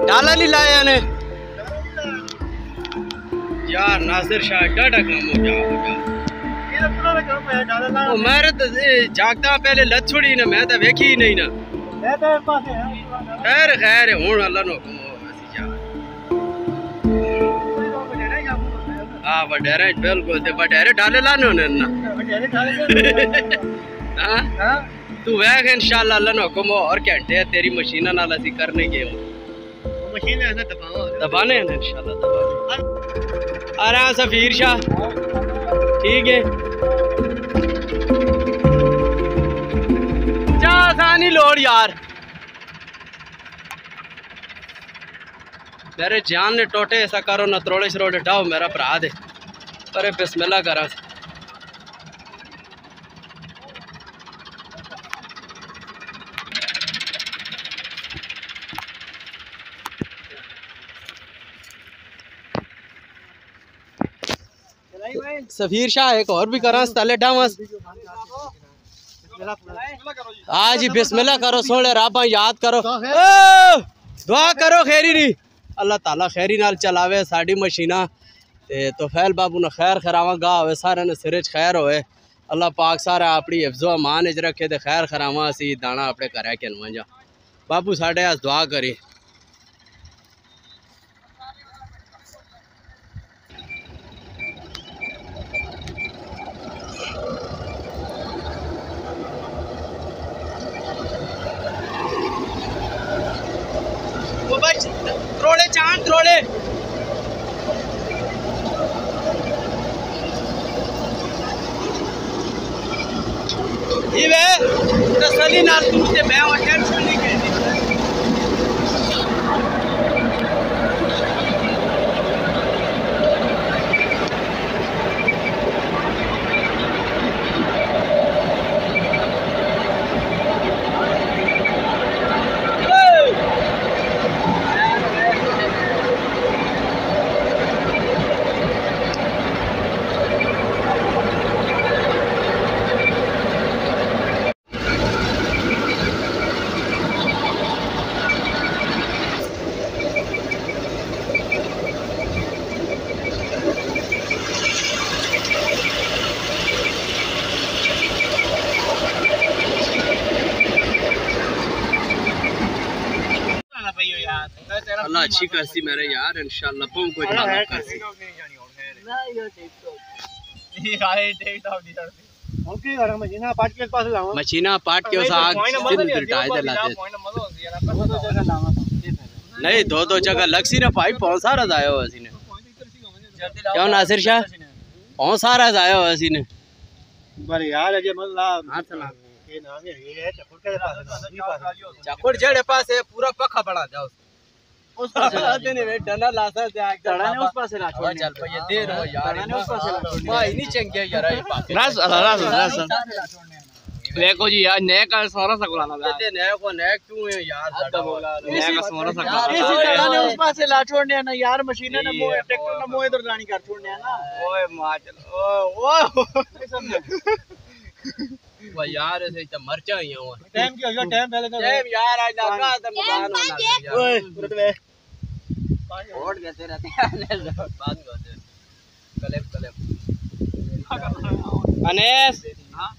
डाला नहीं लाया ने यार नासिर शाह डाटा काम हो गया मेरे तो जागता पहले लत छोड़ी ना मैं तो वेखी ही नहीं ना खैर खैर हूं अल्लाह नो हाँ वडेरे बिल्कुल ते वडेरे डाले लाने होने ना हाँ तू वेख इंशाल्लाह अल्लाह नो हुक्म और घंटे तेरी मशीना नाल असि करने गए मशीन ऐसे दबाने हैं इंशाल्लाह दबाने आ रहा सफीर शाह ठीक है जा आसानी लोड यार मेरे जान ने टोटे ऐसा करो ना त्रोड़े शरोड़े डाओ मेरा भरा दे अरे बिस्मिल्लाह करा सफीर शाह एक और भी करा तले डावस हाँ जी बिस्मिल्लाह करो सोने राबा याद करो दुआ करो खैरी नहीं अल्लाह ताला खैरी नाल चलावे साड़ी मशीना ते तो फैल बाबू ने खैर खरावा गा होवे सारे ने सिर च खैर होवे अल्लाह पाक सारा अपनी हिफ्ज़ो अमान च रखे ते खैर खरावा असी दाना अपने घरै के जा बाबू साढ़े अस दुआ करी त्रोड़े चांद त्रोड़े तसली नाल तू ते मैं टेंशन नहीं करनी अल्लाह अच्छी करसी मेरे यार इंशाल्लाह पम कोई ना करसी मशीना पाट के उस आग टाए लाते नहीं दो जगह लग सी ना भाई बहुत सारा जाया हुआ सी ने क्यों नासिर शाह बहुत सारा जाया हुआ सी ने बड़े यार अजय मतलब ये नाम है चकुड़ जेड़े पास है पूरा पक्का बना जाओ उस पास नहीं वे डना लासा से आग चढ़ाने उस पास से ला छोड़ चल भाई ये दे रहो यार उस पास से ला छोड़ भाई नहीं चंगे यार ये पास रास देखो जी यार नए का सारा सकलाना कहते नए को नए क्यों है यार नए का सारा सकलाना इसी चढ़ाने उस पास से ला छोड़ने ना यार मशीनें ना मोए ट्रैक्टर ना मोए इधर जानी कर छोड़ने ना ओए मां चल ओ समझ वो यार ऐसे तो मर जाए हो टाइम क्या हो टाइम पहले टाइम यार आज लगा तो मकान होना यार ओए तुरंत वे वोट देते रहते हैं बात करते कलेब अनेस हां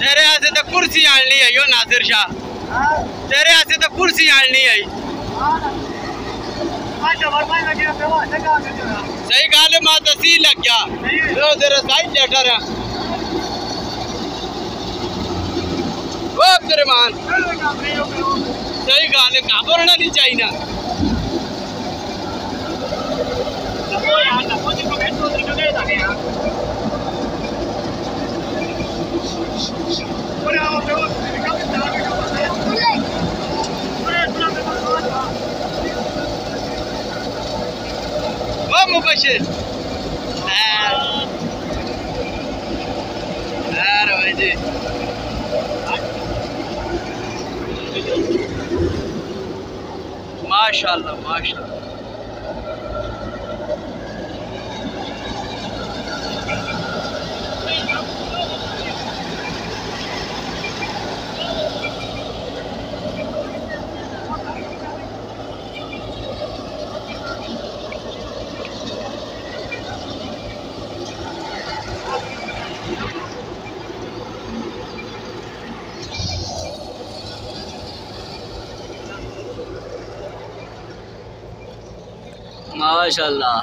तेरे यहाँ से तो कुर्सी आनी है यो नासिर शाह तेरे यहाँ से तो कुर्सी आनी है सही गाल है मां तसी लग गया तो तेरा साइड लेटर है वो तेरे मान सही गाल है घबराना नहीं चाहिए ना वो मुबशिर भाई जी माशाल्लाह माशाल्लाह माशाल्लाह।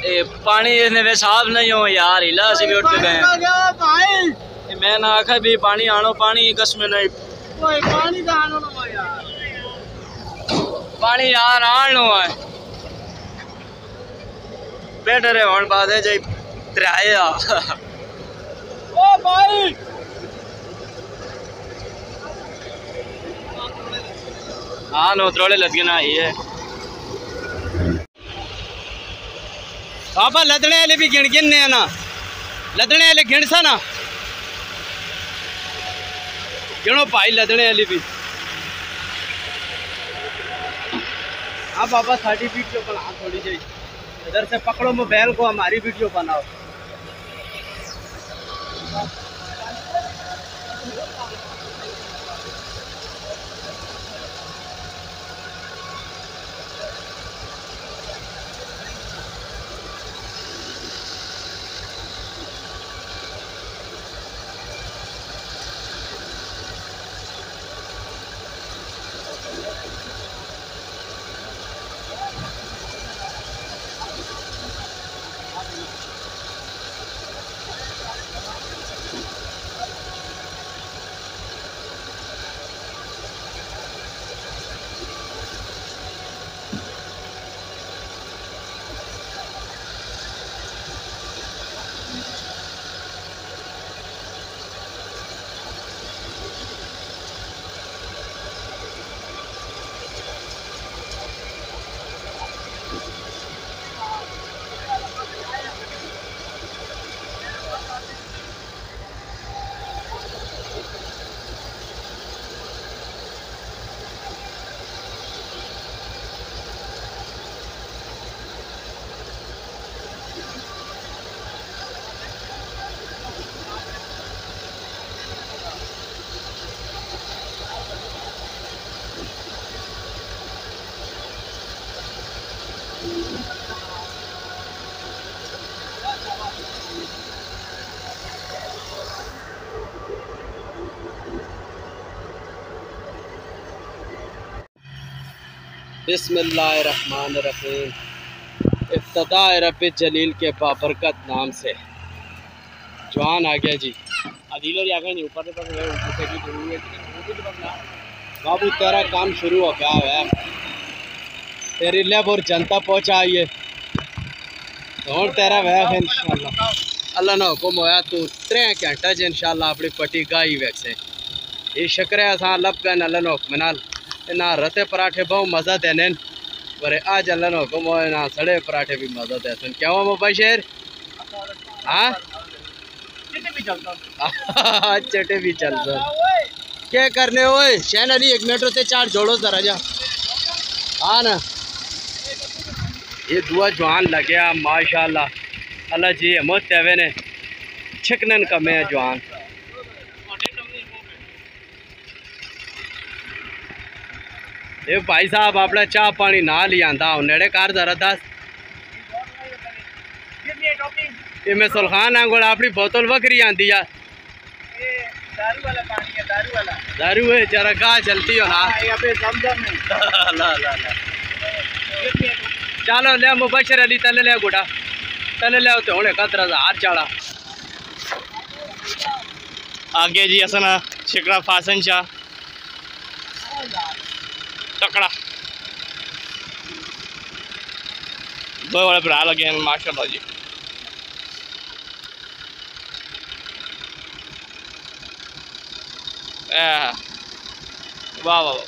ये पानी इसने साफ नहीं हो यार, हिला से भी उठ के गए। मैं ना आखा भी पानी आनो, पानी कसम नहीं पानी आनो ना यार, पानी यार आनो है बेटर है। और बात है जी त्रिया ओ भाई हाँ नो त्रोड़े लगे ना ये बाबा लदने वाले भी गिन गिनने ना, लदने वाले गिन सा ना, गिनो भाई लदने वाली भी। हाँ बाबा साड़ी वीडियो बना थोड़ी जी, इधर से पकड़ो मोबाइल को, हमारी वीडियो बनाओ। बिस्मिल्लाहिर्रहमानिर्रहीम। इब्तिदाए रब्बिल जलील के बाबरकत नाम से जवान आ गया जी। बाबू तेरा काम शुरू हो गया है, तेरी लेब और जनता पहुँचा आइए और तेरा वह इंशाल्लाह अल्लाह ना हुक्म होया तू 3 घंटा च इंशाल्लाह अपनी पट्टी गाई वैसे ये शक्र असां लब गए अल्लाह ना हुक्म नाल ना रते पराठे बहु मज़ा देने पर आज अल्लाह ना हुक्म हो ना सड़े पराठे भी मज़ा देते क्या हुआ मुबशिर? हाँ चटे भी चलता क्या करने ओए शहन अली 1 मिनट होते 4 जोड़ो जरा जा। हाँ ना ये दुआ जवान लग गया माशाल्लाह अल्लाह जी मुस्तवे ने छिकनन कमे है जवान। ये भाई साहब अपना चाह पानी ना लिया नेड़े कार जरा दस ये मैं सुल्खान आंगोड़ अपनी बोतल वक्री आंदी है दारू है जरा गाह चलती हो ना ला ला ला चलो ले मुबशर अली तले ले गुड़ा तले ले तो होने 11,000 चाड़ा आगे जी असना शिकरा फासन शाह तकड़ा 2 बड़े भरा लगे माशाल्लाह जी। वाह वाह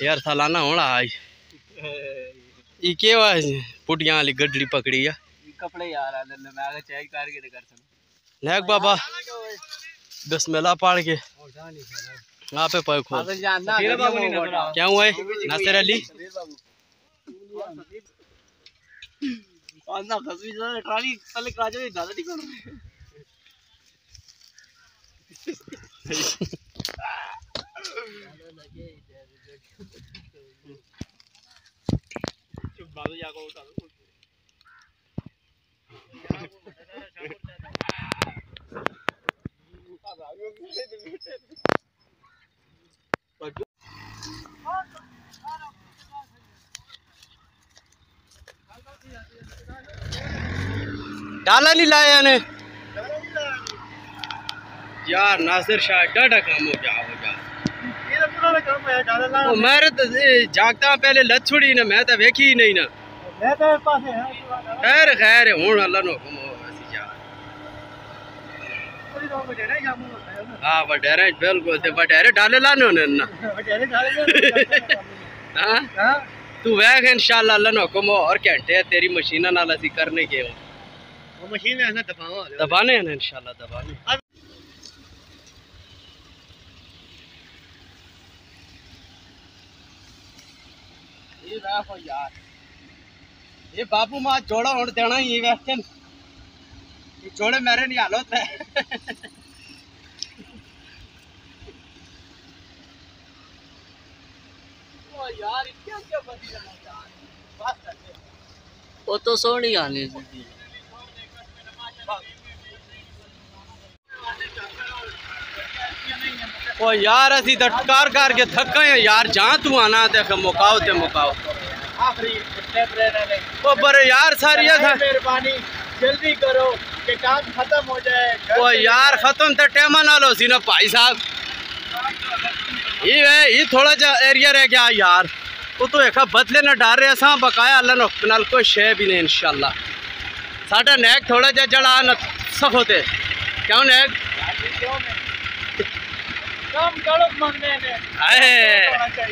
यार सालाना होना आज ये क्या हुआ पुटियां वाली गड्डी पकड़ी है कपड़े यार मैं आगे चेक करके कर सकूं लेक बाबा बिस्मिल्लाह पढ़ के यहाँ पे पैक हो क्या हुआ है नासिर अली ट्राली तले काजो दादा ठीक चुप बाजू जाकर उठा डाला नहीं लाया ने यार। नासिर शाह डाटा काम हो जा वो मेरे तो जागता पहले लत छुड़ी ना, मैं तो वेखी ही नहीं ना। खैर खैर हूं अल्लाह नो हुक्म हो ऐसी जा। हाँ वडेरे बिल्कुल ते वडेरे डाले लाने होने ना। हाँ तू वेख इंशाल्लाह अल्लाह नो हुक्म हो और घंटे तेरी मशीना नाल असी करने के हो। वो मशीन है ना दबाने हैं इंशाल्लाह दबाने। ये देखो यार ये बाबू मां जोड़ा होड़ देना ही वैसे ये जोड़े मेरे नहीं हालत है। ओ यार क्या क्या बदी लगा यार बात करते वो तो सोनी आने दी। ओ यार असी तो कार के थका है यार। जहाँ तू आना देख मुकाओ ते मुकाओ। ओ बरे यार सारी मेहरबानी जल्दी करो कि काम खत्म हो जाए। ओ यार खत्म तो टेमा ना लो सी ना भाई साहब। ये थोड़ा जा एरिया रह गया यार। वो तो एक बदले ना डाल रहे असा बकाया अल्लाह नाल कोई शे भी नहीं इंशाल्लाह। साडा नैक थोड़ा जा जड़ा न सख होते क्यों नैक काम करो मंगने ने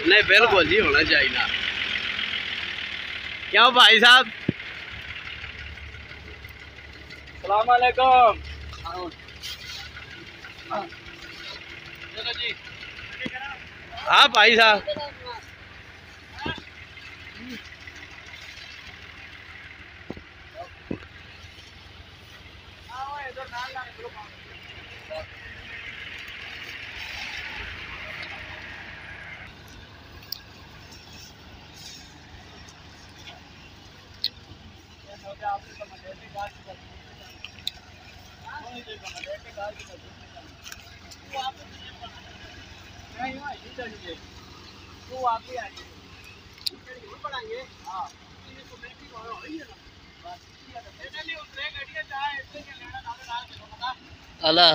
नहीं बिल्कुल जी होना चाहिए ना। क्यों भाई साहब सलाम अलैकुम। हाँ भाई साहब अल्लाह